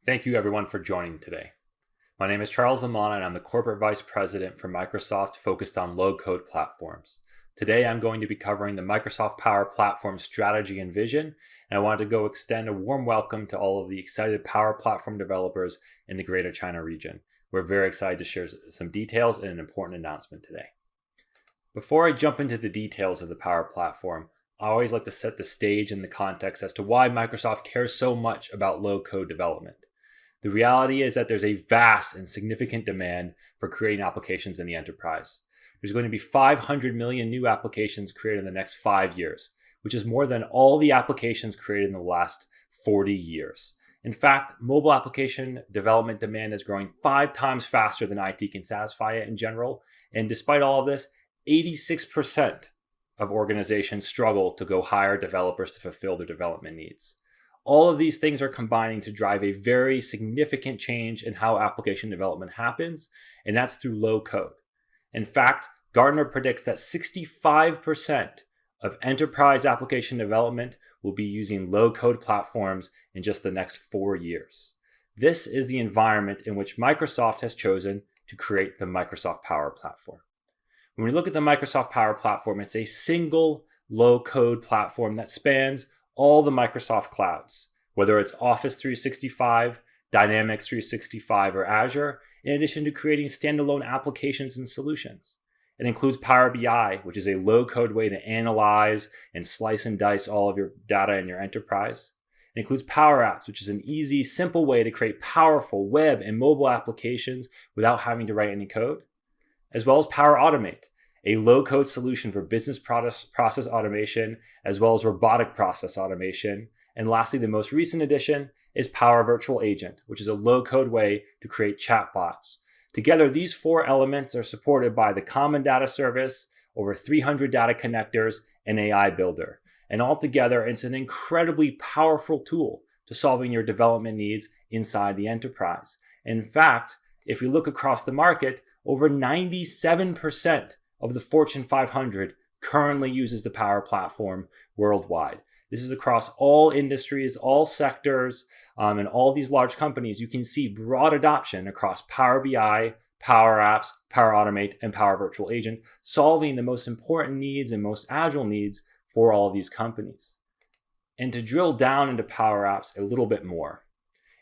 Thank you everyone for joining today. My name is Charles Lamanna and I'm the Corporate Vice President for Microsoft focused on low-code platforms. Today I'm going to be covering the Microsoft Power Platform strategy and vision, and I wanted to extend a warm welcome to all of the excited Power Platform developers in the Greater China region. We're very excited to share some details and an important announcement today. Before I jump into the details of the Power Platform, I always like to set the stage and the context as to why Microsoft cares so much about low-code development. The reality is that there's a vast and significant demand for creating applications in the enterprise. There's going to be 500 million new applications created in the next 5 years, which is more than all the applications created in the last 40 years. In fact, mobile application development demand is growing 5 times faster than IT can satisfy it in general. And despite all of this, 86% of organizations struggle to go hire developers to fulfill their development needs. All of these things are combining to drive a very significant change in how application development happens, and that's through low code. In fact, Gartner predicts that 65% of enterprise application development will be using low code platforms in just the next 4 years. This is the environment in which Microsoft has chosen to create the Microsoft Power Platform. When we look at the Microsoft Power Platform, it's a single low code platform that spans all the Microsoft clouds, whether it's Office 365, Dynamics 365, or Azure, in addition to creating standalone applications and solutions. It includes Power BI, which is a low-code way to analyze and slice and dice all of your data in your enterprise. It includes Power Apps, which is an easy, simple way to create powerful web and mobile applications without having to write any code, as well as Power Automate, a low-code solution for business process automation, as well as robotic process automation. And lastly, the most recent addition is Power Virtual Agent, which is a low-code way to create chatbots. Together, these 4 elements are supported by the Common Data Service, over 300 data connectors, and AI Builder. And altogether, it's an incredibly powerful tool to solving your development needs inside the enterprise. In fact, if you look across the market, over 97% of the Fortune 500 currently uses the Power Platform worldwide. This is across all industries, all sectors, and all these large companies. You can see broad adoption across Power BI, Power Apps, Power Automate, and Power Virtual Agent, solving the most important needs and most agile needs for all of these companies. And to drill down into Power Apps a little bit more,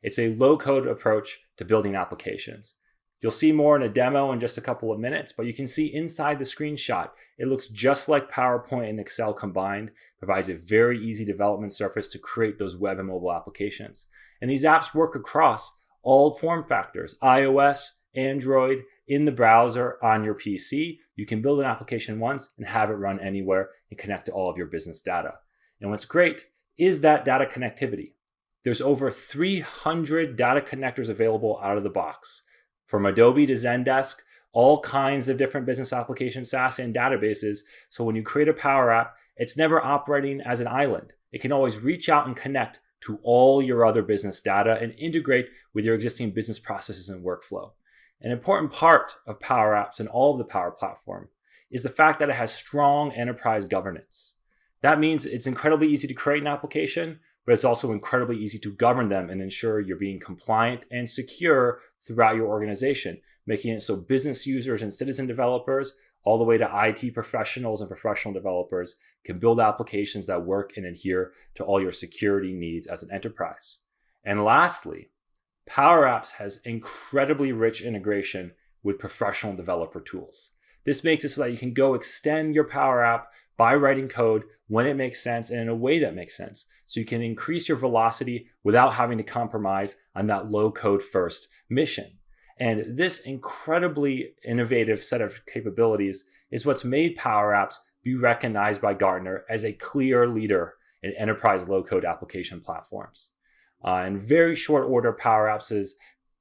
it's a low-code approach to building applications. You'll see more in a demo in just a couple of minutes, but you can see inside the screenshot, it looks just like PowerPoint and Excel combined, provides a very easy development surface to create those web and mobile applications. And these apps work across all form factors, iOS, Android, in the browser, on your PC. You can build an application once and have it run anywhere and connect to all of your business data. And what's great is that data connectivity. There's over 300 data connectors available out of the box. From Adobe to Zendesk, all kinds of different business applications, SaaS, and databases. So when you create a Power App, it's never operating as an island. It can always reach out and connect to all your other business data and integrate with your existing business processes and workflow. An important part of Power Apps and all of the Power Platform is the fact that it has strong enterprise governance. That means it's incredibly easy to create an application, but it's also incredibly easy to govern them and ensure you're being compliant and secure throughout your organization, making it so business users and citizen developers, all the way to IT professionals and professional developers, can build applications that work and adhere to all your security needs as an enterprise. And lastly, Power Apps has incredibly rich integration with professional developer tools. This makes it so that you can go extend your Power App by writing code when it makes sense and in a way that makes sense. So you can increase your velocity without having to compromise on that low code first mission. And this incredibly innovative set of capabilities is what's made Power Apps be recognized by Gartner as a clear leader in enterprise low code application platforms. In very short order, Power Apps has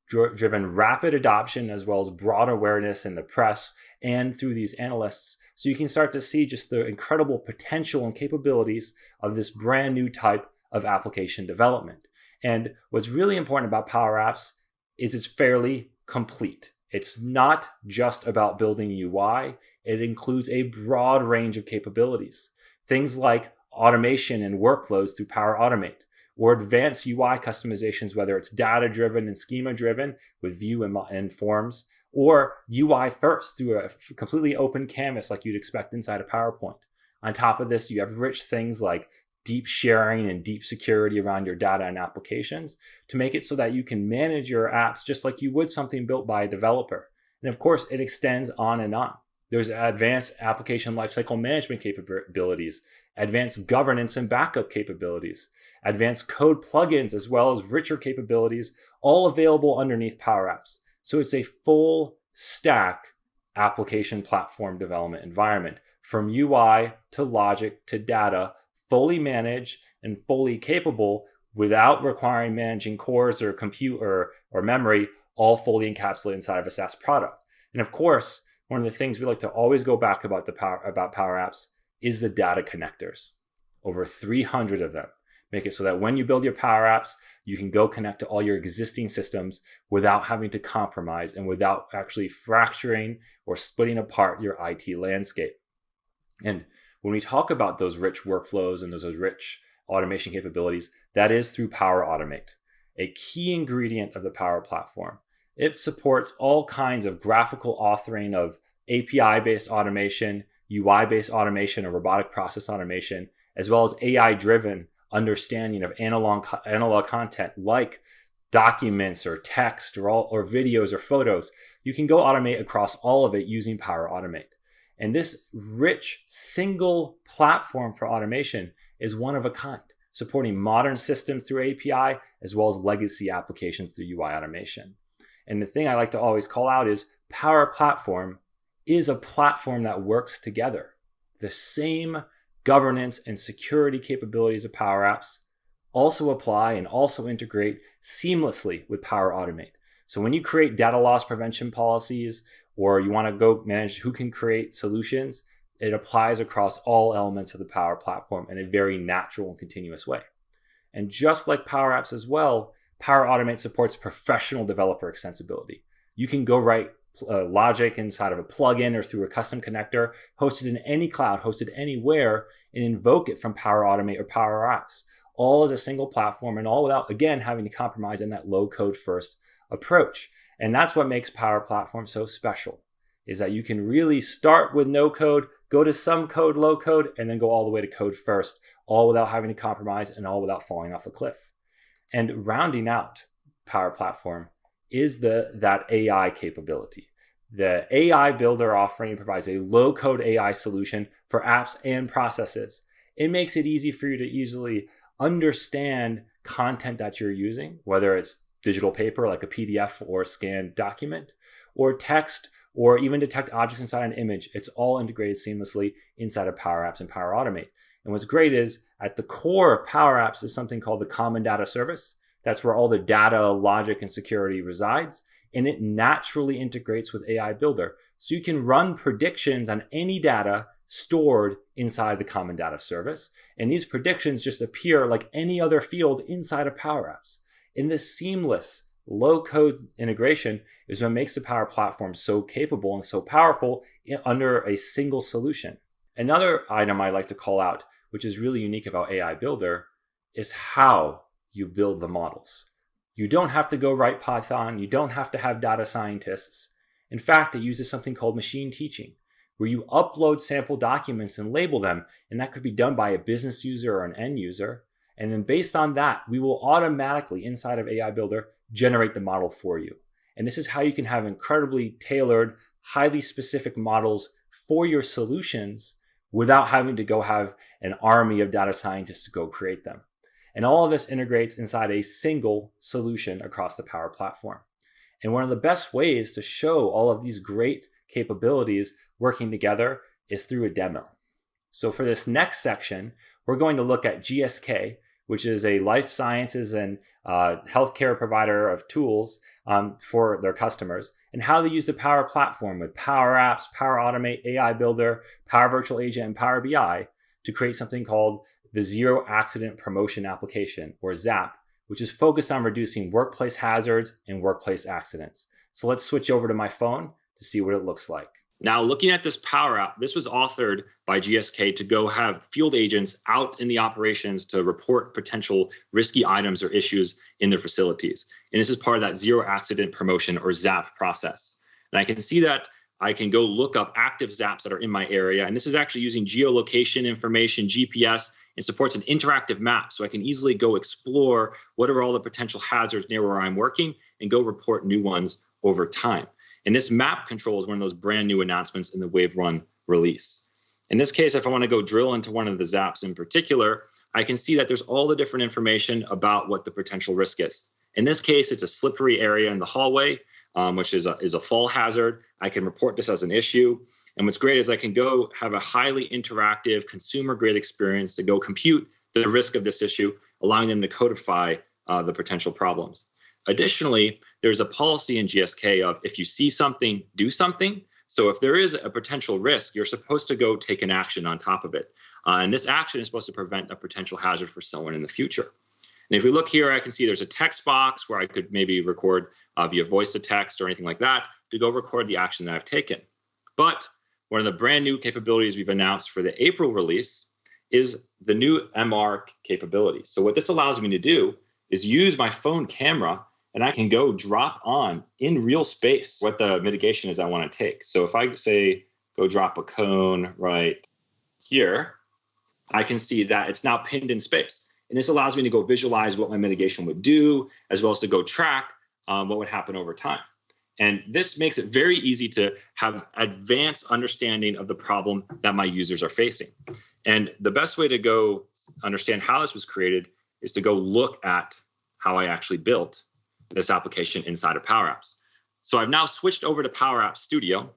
driven rapid adoption as well as broad awareness in the press and through these analysts. So you can start to see just the incredible potential and capabilities of this brand new type of application development. And what's really important about Power Apps is it's fairly complete. It's not just about building UI. It includes a broad range of capabilities. Things like automation and workflows through Power Automate, or advanced UI customizations, whether it's data-driven and schema-driven with view and forms, or UI first through a completely open canvas like you'd expect inside of PowerPoint. On top of this, you have rich things like deep sharing and deep security around your data and applications to make it so that you can manage your apps just like you would something built by a developer. And of course, it extends on and on. There's advanced application lifecycle management capabilities, advanced governance and backup capabilities, advanced code plugins, as well as richer capabilities, all available underneath Power Apps. So it's a full stack application platform development environment, from UI to logic to data, fully managed and fully capable without requiring managing cores or compute or memory, all fully encapsulated inside of a SaaS product. And of course, one of the things we like to always go back about Power Apps is the data connectors. Over 300 of them. Make it so that when you build your Power Apps, you can go connect to all your existing systems without having to compromise and without actually fracturing or splitting apart your IT landscape. And when we talk about those rich workflows and those rich automation capabilities, that is through Power Automate, a key ingredient of the Power Platform. It supports all kinds of graphical authoring of API-based automation, UI-based automation, or robotic process automation, as well as AI-driven understanding of analog content like documents or text or videos or photos. You can go automate across all of it using Power Automate. And this rich single platform for automation is one of a kind, supporting modern systems through API as well as legacy applications through UI automation. And the thing I like to always call out is Power Platform is a platform that works together. The same governance and security capabilities of Power Apps also apply and also integrate seamlessly with Power Automate. So when you create data loss prevention policies, or you want to go manage who can create solutions, it applies across all elements of the Power Platform in a very natural and continuous way. And just like Power Apps as well, Power Automate supports professional developer extensibility. You can go write logic inside of a plugin or through a custom connector, hosted in any cloud, hosted anywhere, and invoke it from Power Automate or Power Apps, all as a single platform and all without, again, having to compromise in that low code first approach. And that's what makes Power Platform so special, is that you can really start with no code, go to some code, low code, and then go all the way to code first, all without having to compromise and all without falling off a cliff. And rounding out Power Platform is that AI capability. The AI Builder offering provides a low-code AI solution for apps and processes. It makes it easy for you to easily understand content that you're using, whether it's digital paper like a PDF or a scanned document, or text, or even detect objects inside an image. It's all integrated seamlessly inside of Power Apps and Power Automate. And what's great is at the core of Power Apps is something called the Common Data Service. That's where all the data, logic, and security resides. And it naturally integrates with AI Builder. So you can run predictions on any data stored inside the Common Data Service. And these predictions just appear like any other field inside of Power Apps. And this seamless low-code integration is what makes the Power Platform so capable and so powerful under a single solution. Another item I like to call out, which is really unique about AI Builder, is how you build the models. You don't have to go write Python. You don't have to have data scientists. In fact, it uses something called machine teaching, where you upload sample documents and label them, and that could be done by a business user or an end user. And then based on that, we will automatically, inside of AI Builder, generate the model for you. And this is how you can have incredibly tailored, highly specific models for your solutions without having to go have an army of data scientists to go create them. And all of this integrates inside a single solution across the Power Platform. And one of the best ways to show all of these great capabilities working together is through a demo. So for this next section, we're going to look at GSK, which is a life sciences and healthcare provider of tools for their customers, and how they use the Power Platform with Power Apps, Power Automate, AI Builder, Power Virtual Agent, and Power BI to create something called the Zero Accident Promotion Application, or ZAP, which is focused on reducing workplace hazards and workplace accidents. So let's switch over to my phone to see what it looks like. Now, looking at this Power App, this was authored by GSK to go have field agents out in the operations to report potential risky items or issues in their facilities. And this is part of that zero accident promotion or ZAP process. And I can see that I can go look up active ZAPs that are in my area. And this is actually using geolocation information, GPS, and supports an interactive map. So I can easily go explore what are all the potential hazards near where I'm working and go report new ones over time. And this map control is one of those brand new announcements in the Wave 1 release. In this case, if I want to go drill into one of the ZAPs in particular, I can see that there's all the different information about what the potential risk is. In this case, it's a slippery area in the hallway, which is a fall hazard. I can report this as an issue. And what's great is I can go have a highly interactive consumer-grade experience to go compute the risk of this issue, allowing them to codify the potential problems. Additionally, there's a policy in GSK of if you see something, do something. So if there is a potential risk, you're supposed to go take an action on top of it. And this action is supposed to prevent a potential hazard for someone in the future. And if we look here, I can see there's a text box where I could maybe record via voice to text or anything like that to go record the action that I've taken. But one of the brand new capabilities we've announced for the April release is the new MR capability. So what this allows me to do is use my phone camera and I can go drop on in real space what the mitigation is I want to take. So if I say, go drop a cone right here, I can see that it's now pinned in space. And this allows me to go visualize what my mitigation would do, as well as to go track what would happen over time. And this makes it very easy to have advanced understanding of the problem that my users are facing. And the best way to go understand how this was created is to go look at how I actually built this application inside of Power Apps. So I've now switched over to Power Apps Studio,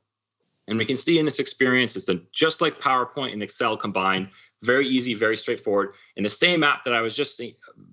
and we can see in this experience, it's just like PowerPoint and Excel combined, very easy, very straightforward. And the same app that I was just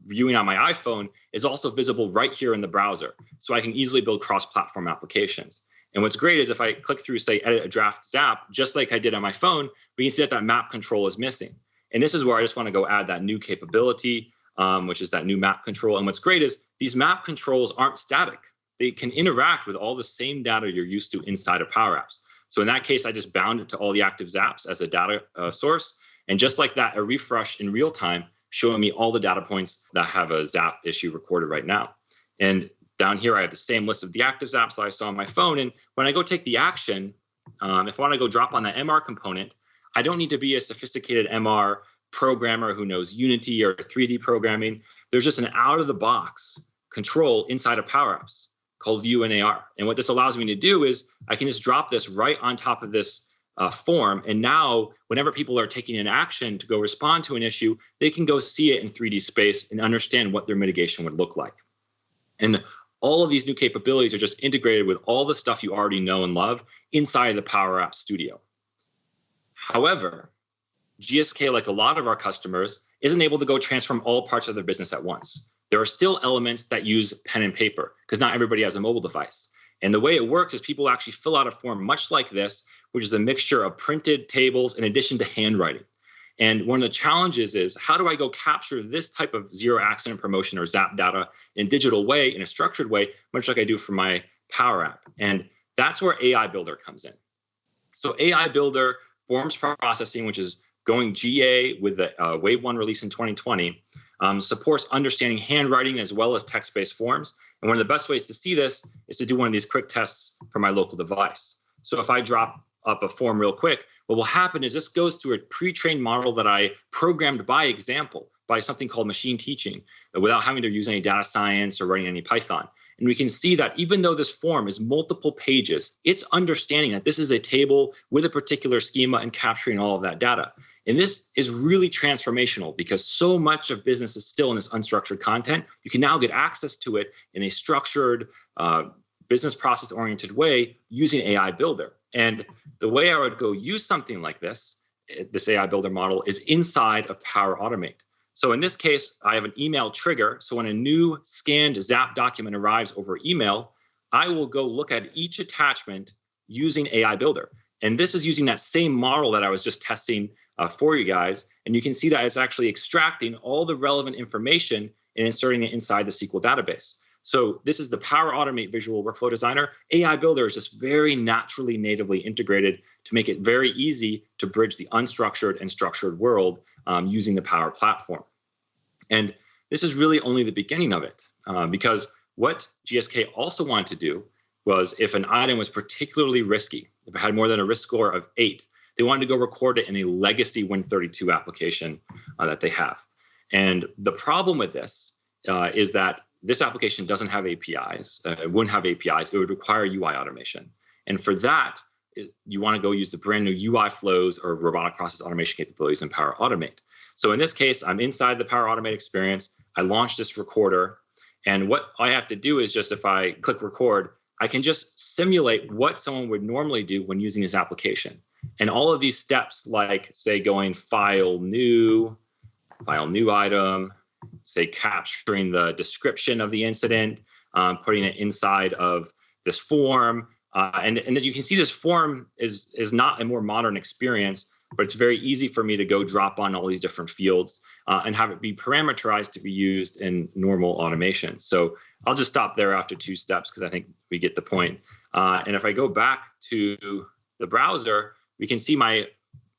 viewing on my iPhone is also visible right here in the browser. So I can easily build cross-platform applications. And what's great is if I click through, say, edit a draft ZAP, just like I did on my phone, we can see that map control is missing. And this is where I just want to go add that new capability, which is that new map control. And what's great is these map controls aren't static. They can interact with all the same data you're used to inside of Power Apps. So in that case, I just bound it to all the active ZAPs as a data source. And just like that, a refresh in real time, showing me all the data points that have a ZAP issue recorded right now. And down here, I have the same list of the active ZAPs that I saw on my phone. And when I go take the action, if I want to go drop on that MR component, I don't need to be a sophisticated MR programmer who knows Unity or 3D programming. There's just an out-of-the-box control inside of Power Apps called View and AR. And what this allows me to do is I can just drop this right on top of this form. And now whenever people are taking an action to go respond to an issue, they can go see it in 3D space and understand what their mitigation would look like. And all of these new capabilities are just integrated with all the stuff you already know and love inside of the Power Apps Studio. However, GSK, like a lot of our customers, isn't able to go transform all parts of their business at once. There are still elements that use pen and paper because not everybody has a mobile device. And the way it works is people actually fill out a form much like this, which is a mixture of printed tables in addition to handwriting. And one of the challenges is how do I go capture this type of zero accident promotion or ZAP data in a digital way, in a structured way, much like I do for my Power App. And that's where AI Builder comes in. So AI Builder forms processing, which is going GA with the Wave 1 release in 2020, supports understanding handwriting as well as text-based forms. And one of the best ways to see this is to do one of these quick tests for my local device. So if I drop up a form real quick, what will happen is this goes through a pre-trained model that I programmed by example, by something called machine teaching, without having to use any data science or running any Python. And we can see that even though this form is multiple pages, it's understanding that this is a table with a particular schema and capturing all of that data. And this is really transformational because so much of business is still in this unstructured content. You can now get access to it in a structured, business process-oriented way using AI Builder. And the way I would go use something like this AI Builder model, is inside of Power Automate. So in this case, I have an email trigger. So when a new scanned ZAP document arrives over email, I will go look at each attachment using AI Builder. And this is using that same model that I was just testing for you guys. And you can see that it's actually extracting all the relevant information and inserting it inside the SQL database. So this is the Power Automate Visual Workflow Designer. AI Builder is just very naturally, natively integrated to make it very easy to bridge the unstructured and structured world using the Power Platform. And this is really only the beginning of it, because what GSK also wanted to do was, if an item was particularly risky, if it had more than a risk score of 8, they wanted to go record it in a legacy Win32 application that they have. And the problem with this is that this application doesn't have APIs. It wouldn't have APIs. It would require UI automation. And for that, you want to go use the brand new UI flows or robotic process automation capabilities in Power Automate. So in this case, I'm inside the Power Automate experience. I launched this recorder. And what I have to do is just, if I click record, I can just simulate what someone would normally do when using this application. And all of these steps, like say going file new item, say capturing the description of the incident, putting it inside of this form. And as you can see, this form is not a more modern experience, but it's very easy for me to go drop on all these different fields and have it be parameterized to be used in normal automation. So I'll just stop there after 2 steps because I think we get the point. And if I go back to the browser, we can see my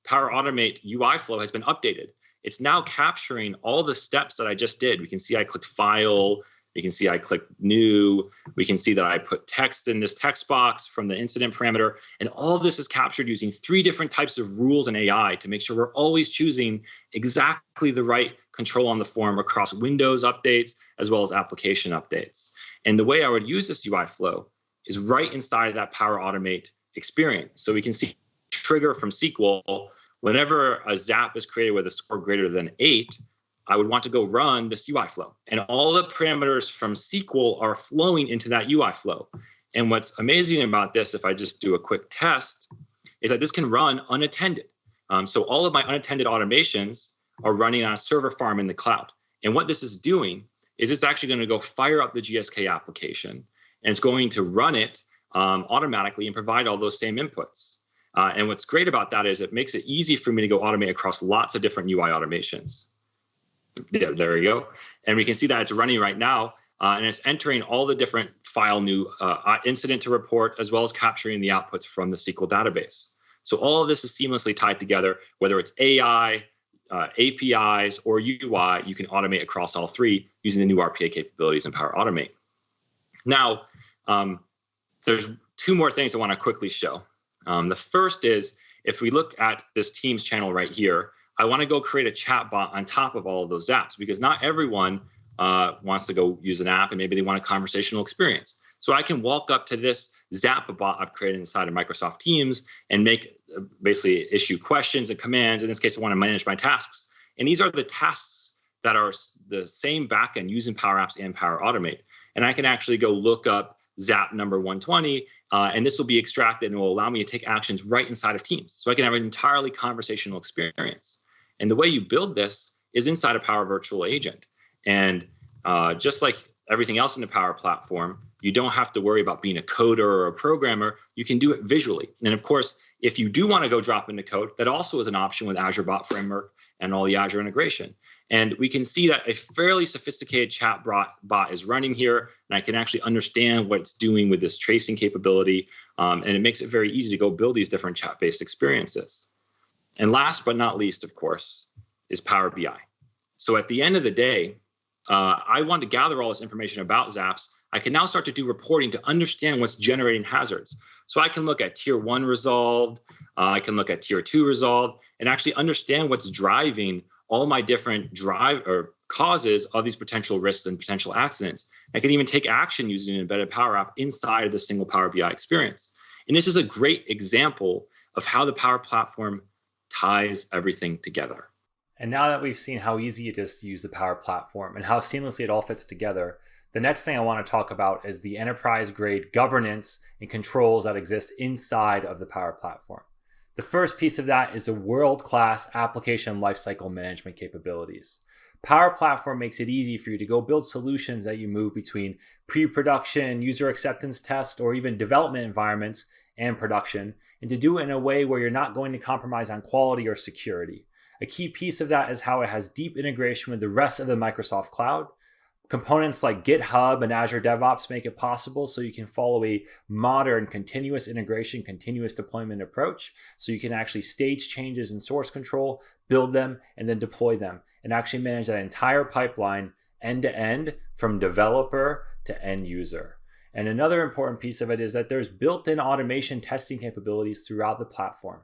Power Automate UI flow has been updated. It's now capturing all the steps that I just did. We can see I clicked file. We can see I clicked new. We can see that I put text in this text box from the incident parameter. And all of this is captured using 3 different types of rules and AI to make sure we're always choosing exactly the right control on the form across Windows updates as well as application updates. And the way I would use this UI flow is right inside of that Power Automate experience. So we can see trigger from SQL. Whenever a ZAP is created with a score greater than 8, I would want to go run this UI flow. And all the parameters from SQL are flowing into that UI flow. And what's amazing about this, if I just do a quick test, is that this can run unattended. So all of my unattended automations are running on a server farm in the cloud. And what this is doing is it's actually going to go fire up the GSK application, and it's going to run it automatically and provide all those same inputs. And what's great about that is it makes it easy for me to go automate across lots of different UI automations. Yeah, there we go. And we can see that it's running right now, and it's entering all the different file new incident to report, as well as capturing the outputs from the SQL database. So all of this is seamlessly tied together, whether it's AI, APIs, or UI, you can automate across all 3 using the new RPA capabilities in Power Automate. Now, there's 2 more things I want to quickly show. The first is, if we look at this Teams channel right here, I want to go create a chat bot on top of all of those apps, because not everyone wants to go use an app and maybe they want a conversational experience. So I can walk up to this Zap bot I've created inside of Microsoft Teams and make basically issue questions and commands. In this case, I want to manage my tasks. And these are the tasks that are the same backend using Power Apps and Power Automate. And I can actually go look up Zap number 120, and this will be extracted and will allow me to take actions right inside of Teams. So I can have an entirely conversational experience. And the way you build this is inside a Power Virtual Agent. And just like everything else in the Power Platform, you don't have to worry about being a coder or a programmer. You can do it visually. And of course, if you do want to go drop into code, that also is an option with Azure Bot Framework and all the Azure integration. And we can see that a fairly sophisticated chat bot is running here, and I can actually understand what it's doing with this tracing capability. And it makes it very easy to go build these different chat-based experiences. And last but not least, of course, is Power BI. So at the end of the day, I want to gather all this information about ZAPs. I can now start to do reporting to understand what's generating hazards. So I can look at tier 1 resolved, I can look at tier 2 resolved, and actually understand what's driving all my different causes of these potential risks and potential accidents. I can even take action using an embedded Power App inside of the single Power BI experience. And this is a great example of how the Power Platform ties everything together. And now that we've seen how easy it is to use the Power Platform and how seamlessly it all fits together, the next thing I want to talk about is the enterprise-grade governance and controls that exist inside of the Power Platform. The first piece of that is the world-class application lifecycle management capabilities. Power Platform makes it easy for you to go build solutions that you move between pre-production, user acceptance test, or even development environments and production, and to do it in a way where you're not going to compromise on quality or security. A key piece of that is how it has deep integration with the rest of the Microsoft Cloud, Components like GitHub and Azure DevOps make it possible so you can follow a modern continuous integration, continuous deployment approach. So you can actually stage changes in source control, build them, and then deploy them, and actually manage that entire pipeline end to end from developer to end user. And another important piece of it is that there's built-in automation testing capabilities throughout the platform.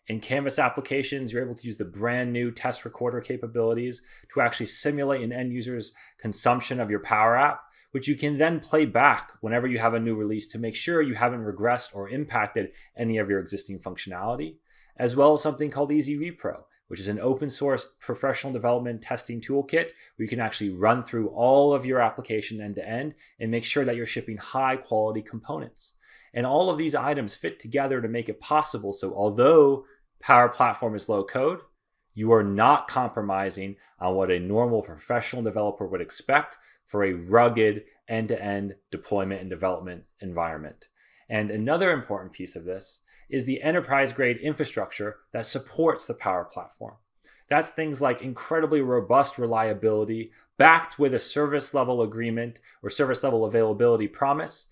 In Canvas applications, you're able to use the brand new test recorder capabilities to actually simulate an end user's consumption of your Power App, which you can then play back whenever you have a new release to make sure you haven't regressed or impacted any of your existing functionality, as well as something called Easy Repro, which is an open source professional development testing toolkit where you can actually run through all of your application end to end and make sure that you're shipping high quality components. And all of these items fit together to make it possible. So although Power Platform is low code, you are not compromising on what a normal professional developer would expect for a rugged end-to-end deployment and development environment. And another important piece of this is the enterprise-grade infrastructure that supports the Power Platform. That's things like incredibly robust reliability backed with a service level agreement or service level availability promise.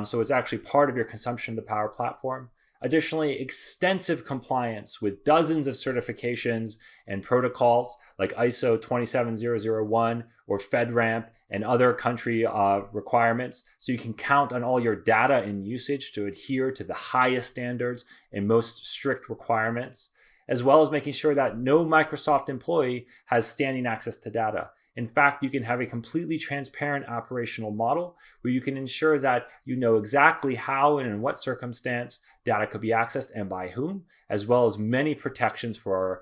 So it's actually part of your consumption of the Power Platform. Additionally, extensive compliance with dozens of certifications and protocols like ISO 27001 or FedRAMP and other country requirements. So you can count on all your data and usage to adhere to the highest standards and most strict requirements, as well as making sure that no Microsoft employee has standing access to data. In fact, you can have a completely transparent operational model where you can ensure that you know exactly how and in what circumstance data could be accessed and by whom, as well as many protections for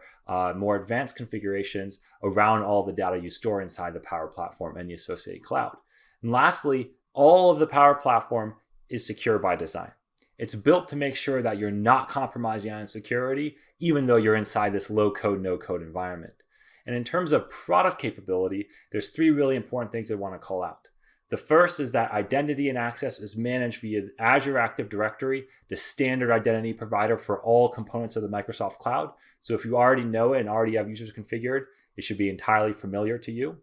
more advanced configurations around all the data you store inside the Power Platform and the associated cloud. And lastly, all of the Power Platform is secure by design. It's built to make sure that you're not compromising on security, even though you're inside this low-code, no-code environment. And in terms of product capability, there's three really important things I want to call out. The first is that identity and access is managed via Azure Active Directory, the standard identity provider for all components of the Microsoft Cloud. So if you already know it and already have users configured, it should be entirely familiar to you.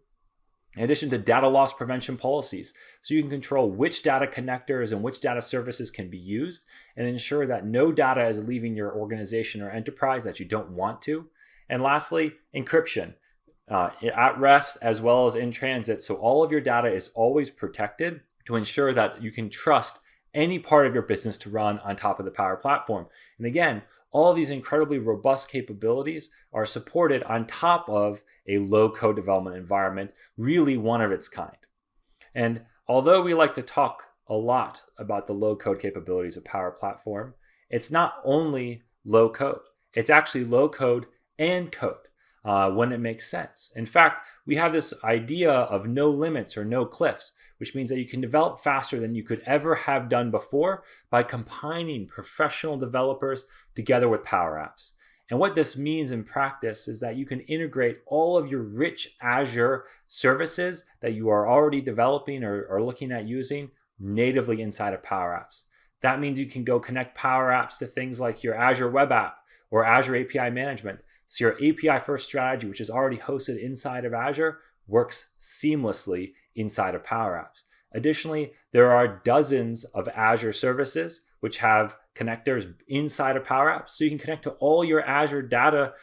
In addition to data loss prevention policies, so you can control which data connectors and which data services can be used and ensure that no data is leaving your organization or enterprise that you don't want to. And lastly, encryption at rest as well as in transit. So all of your data is always protected to ensure that you can trust any part of your business to run on top of the Power Platform. And again, all of these incredibly robust capabilities are supported on top of a low-code development environment, really one of its kind. And although we like to talk a lot about the low-code capabilities of Power Platform, it's not only low-code. It's actually low-code and code when it makes sense. In fact, we have this idea of no limits or no cliffs, which means that you can develop faster than you could ever have done before by combining professional developers together with Power Apps. And what this means in practice is that you can integrate all of your rich Azure services that you are already developing or looking at using natively inside of Power Apps. That means you can go connect Power Apps to things like your Azure Web App or Azure API Management. So your API first strategy, which is already hosted inside of Azure, works seamlessly inside of Power Apps. Additionally, there are dozens of Azure services which have connectors inside of Power Apps. So you can connect to all your Azure data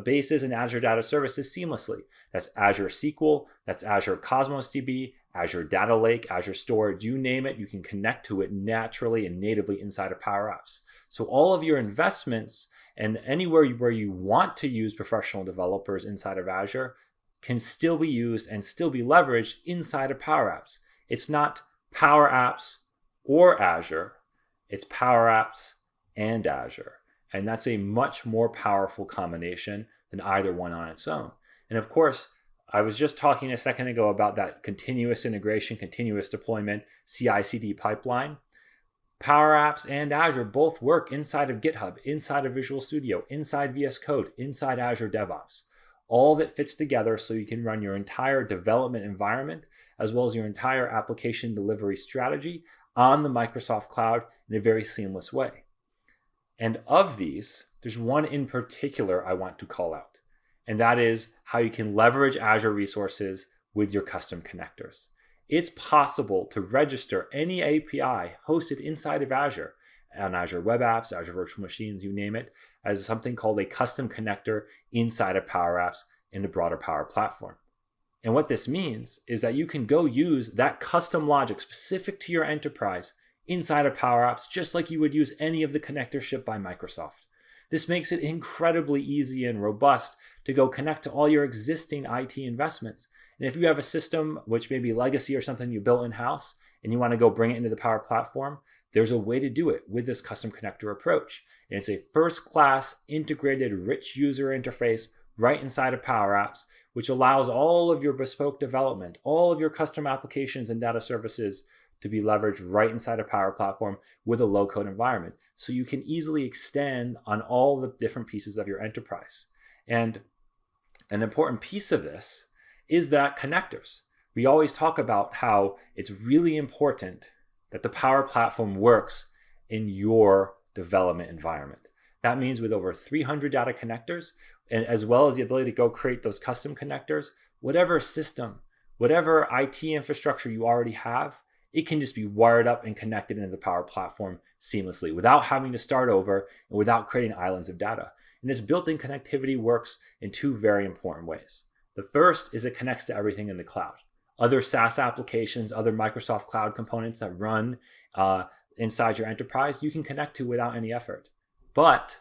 bases and Azure data services seamlessly. That's Azure SQL, that's Azure Cosmos DB, Azure Data Lake, Azure Storage, you name it, you can connect to it naturally and natively inside of Power Apps. So all of your investments and anywhere where you want to use professional developers inside of Azure can still be used and still be leveraged inside of Power Apps. It's not Power Apps or Azure, it's Power Apps and Azure. And that's a much more powerful combination than either one on its own. And of course, I was just talking a second ago about that continuous integration, continuous deployment, CI/CD pipeline. Power Apps and Azure both work inside of GitHub, inside of Visual Studio, inside VS Code, inside Azure DevOps. All of it fits together so you can run your entire development environment as well as your entire application delivery strategy on the Microsoft Cloud in a very seamless way. And of these, there's one in particular I want to call out, and that is how you can leverage Azure resources with your custom connectors. it's possible to register any API hosted inside of Azure, on Azure Web Apps, Azure Virtual Machines, you name it, as something called a custom connector inside of Power Apps in the broader Power Platform. And what this means is that you can go use that custom logic specific to your enterprise inside of Power Apps, just like you would use any of the connectors shipped by Microsoft. This makes it incredibly easy and robust to go connect to all your existing IT investments. And if you have a system which may be legacy or something you built in-house and you want to go bring it into the Power Platform, there's a way to do it with this custom connector approach. And it's a first-class, integrated, rich user interface right inside of Power Apps, which allows all of your bespoke development, all of your custom applications and data services to be leveraged right inside a Power Platform with a low-code environment. So you can easily extend on all the different pieces of your enterprise. And an important piece of this is that connectors. We always talk about how it's really important that the Power Platform works in your development environment. That means with over 300 data connectors, and as well as the ability to go create those custom connectors, whatever system, whatever IT infrastructure you already have, it can just be wired up and connected into the Power Platform seamlessly without having to start over and without creating islands of data. And this built-in connectivity works in two very important ways. The first is it connects to everything in the cloud. Other SaaS applications, other Microsoft Cloud components that run inside your enterprise, you can connect to without any effort. But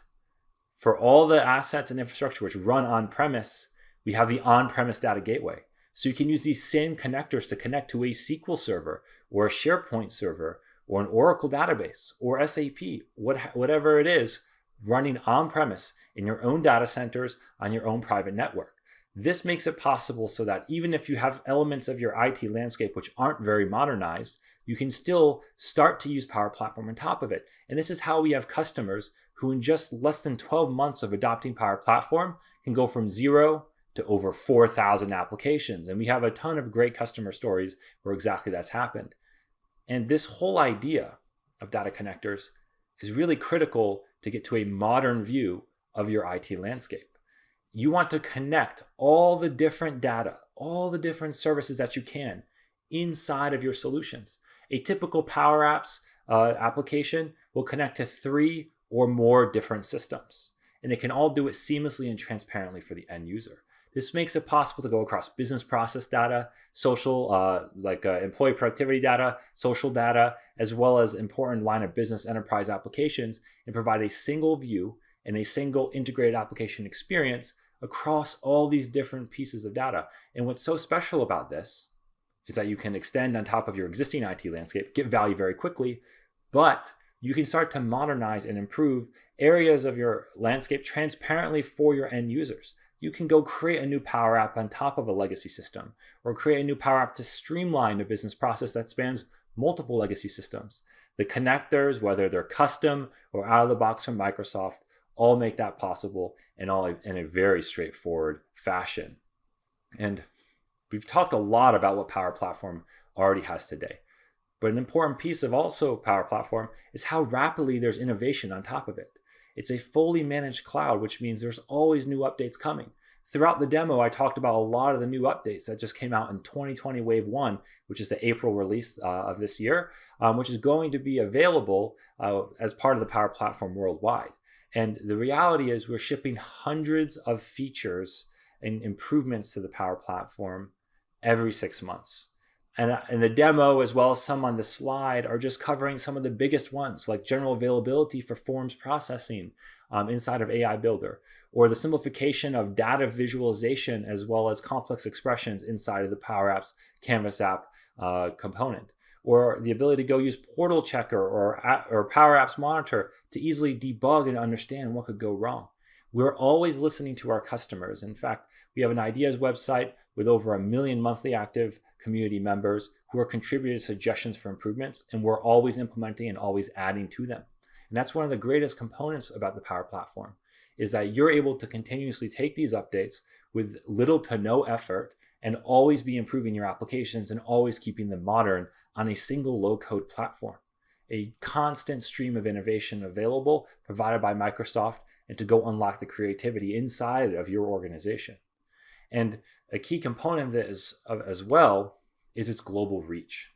for all the assets and infrastructure which run on-premise, we have the on-premise data gateway. So you can use these same connectors to connect to a SQL server or a SharePoint server or an Oracle database or SAP, whatever it is, running on-premise in your own data centers on your own private network. This makes it possible so that even if you have elements of your IT landscape which aren't very modernized, you can still start to use Power Platform on top of it. And this is how we have customers who in just less than 12 months of adopting Power Platform can go from 0 to over 4,000 applications. And we have a ton of great customer stories where exactly that's happened. And this whole idea of data connectors is really critical to get to a modern view of your IT landscape. You want to connect all the different data, all the different services that you can inside of your solutions. A typical Power Apps application will connect to 3 or more different systems, and it can all do it seamlessly and transparently for the end user. This makes it possible to go across business process data, social, employee productivity data, social data, as well as important line of business enterprise applications, and provide a single view and a single integrated application experience across all these different pieces of data. And what's so special about this is that you can extend on top of your existing IT landscape, get value very quickly, but you can start to modernize and improve areas of your landscape transparently for your end users. You can go create a new Power App on top of a legacy system, or create a new Power App to streamline a business process that spans multiple legacy systems. The connectors, whether they're custom or out of the box from Microsoft, all make that possible and all in a very straightforward fashion. And we've talked a lot about what Power Platform already has today. But an important piece of also Power Platform is how rapidly there's innovation on top of it. It's a fully managed cloud, which means there's always new updates coming. Throughout the demo, I talked about a lot of the new updates that just came out in 2020 Wave 1, which is the April release of this year, which is going to be available as part of the Power Platform worldwide. And the reality is we're shipping hundreds of features and improvements to the Power Platform every 6 months. And the demo, as well as some on the slide, are just covering some of the biggest ones, like general availability for forms processing inside of AI Builder, or the simplification of data visualization, as well as complex expressions inside of the Power Apps Canvas app component, or the ability to go use Portal Checker or Power Apps Monitor to easily debug and understand what could go wrong. We're always listening to our customers. In fact, we have an ideas website with over 1 million monthly active community members who are contributing suggestions for improvements, and we're always implementing and always adding to them. And that's one of the greatest components about the Power Platform, is that you're able to continuously take these updates with little to no effort and always be improving your applications and always keeping them modern on a single low-code platform. A constant stream of innovation available, provided by Microsoft, and to go unlock the creativity inside of your organization. And a key component of this as well is its global reach.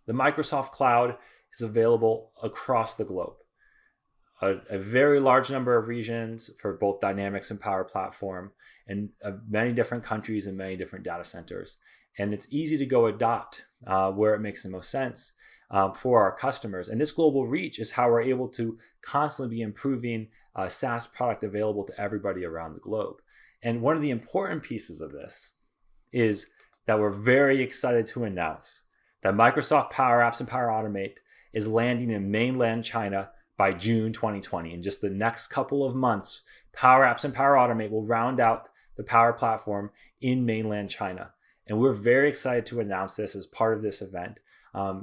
The Microsoft Cloud is available across the globe. A very large number of regions for both Dynamics and Power Platform, and many different countries and many different data centers. And it's easy to go adopt where it makes the most sense for our customers. And this global reach is how we're able to constantly be improving a SaaS product available to everybody around the globe. And one of the important pieces of this is that we're very excited to announce that Microsoft Power Apps and Power Automate is landing in mainland China by June 2020. In just the next couple of months, Power Apps and Power Automate will round out the Power Platform in mainland China. And we're very excited to announce this as part of this event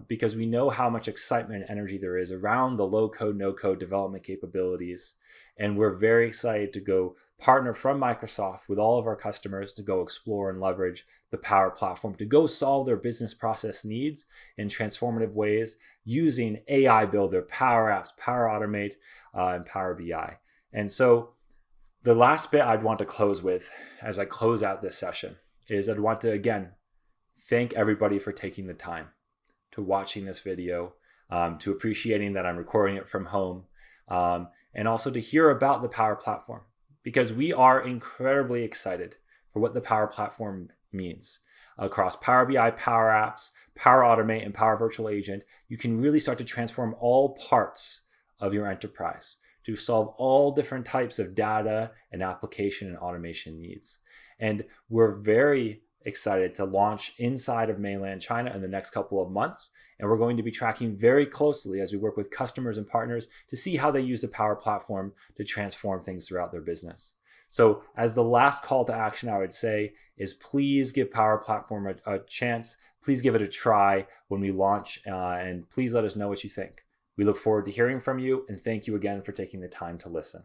because we know how much excitement and energy there is around the low-code, no-code development capabilities. And we're very excited to go partner from Microsoft with all of our customers to go explore and leverage the Power Platform to go solve their business process needs in transformative ways using AI Builder, Power Apps, Power Automate, and Power BI. And so the last bit I'd want to close with as I close out this session is I'd want to, again, thank everybody for taking the time to watching this video, to appreciating that I'm recording it from home, and also to hear about the Power Platform, because we are incredibly excited for what the Power Platform means. Across Power BI, Power Apps, Power Automate, and Power Virtual Agent, you can really start to transform all parts of your enterprise to solve all different types of data and application and automation needs. And we're very excited to launch inside of mainland China in the next couple of months. And we're going to be tracking very closely as we work with customers and partners to see how they use the Power Platform to transform things throughout their business. So as the last call to action, I would say is please give Power Platform a chance. Please give it a try when we launch, and please let us know what you think. We look forward to hearing from you, and thank you again for taking the time to listen.